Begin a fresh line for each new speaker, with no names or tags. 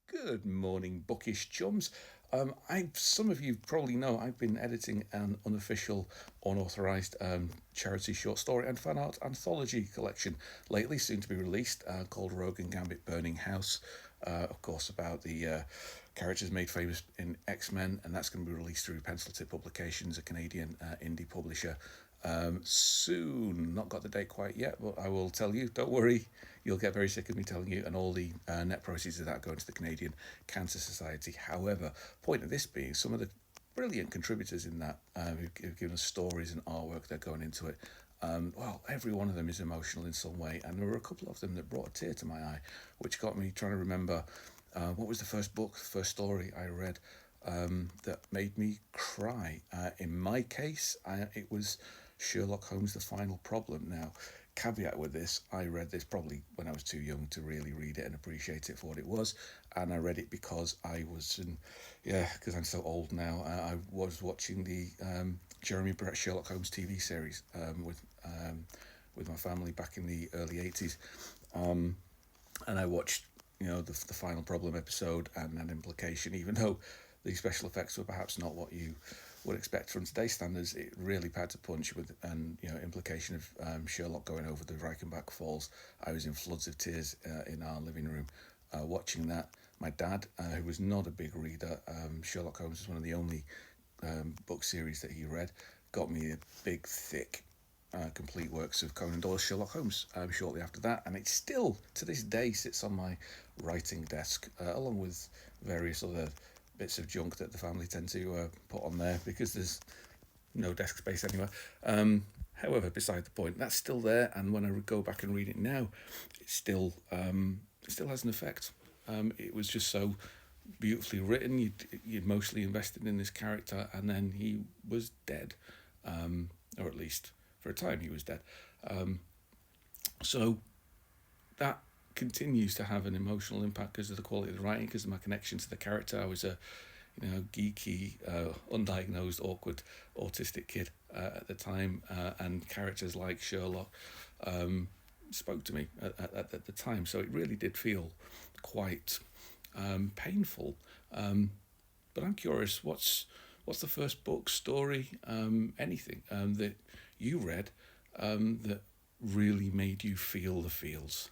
Good morning, bookish chums. Some of you probably know I've been editing an unofficial, unauthorized charity short story and fan art anthology collection lately, soon to be released, called Rogue and Gambit Burning House. Of course, about the characters made famous in X Men, and that's going to be released through Pencil Tip Publications, a Canadian indie publisher. Soon, not got the date quite yet, but I will tell you. Don't worry, you'll get very sick of me telling you, and all the net proceeds of that go into the Canadian Cancer Society. However, point of this being, some of the brilliant contributors in that who've given us stories and artwork that are going into it. Well, every one of them is emotional in some way, and there were a couple of them that brought a tear to my eye, which got me trying to remember what was the first book, the first story I read that made me cry. In my case, it was Sherlock Holmes: The Final Problem. Now, caveat with this, I read this probably when I was too young to really read it and appreciate it for what it was, and I read it because I was, because I'm so old now. I was watching the Jeremy Brett Sherlock Holmes TV series with my family back in the early 80s, and I watched the Final Problem episode and an implication, even though the special effects were perhaps not what you would expect from today's standards. It really packed a punch with and implication of Sherlock going over the Reichenbach Falls. I was in floods of tears in our living room watching that. My dad, who was not a big reader, Sherlock Holmes was one of the only book series that he read, got me a big, thick complete works of Conan Doyle's Sherlock Holmes shortly after that, and it still, to this day, sits on my writing desk, along with various other bits of junk that the family tend to put on there because there's no desk space anywhere. However, beside the point, that's still there, and when I go back and read it now, it still has an effect. It was just so beautifully written. You'd mostly invested in this character, and then he was dead, or at least for a time he was dead. So that continues to have an emotional impact because of the quality of the writing, because of my connection to the character. I was a geeky, undiagnosed, awkward, autistic kid at the time, and characters like Sherlock spoke to me at the time. So it really did feel quite painful. But I'm curious, what's the first book, story, anything that you read that really made you feel the feels?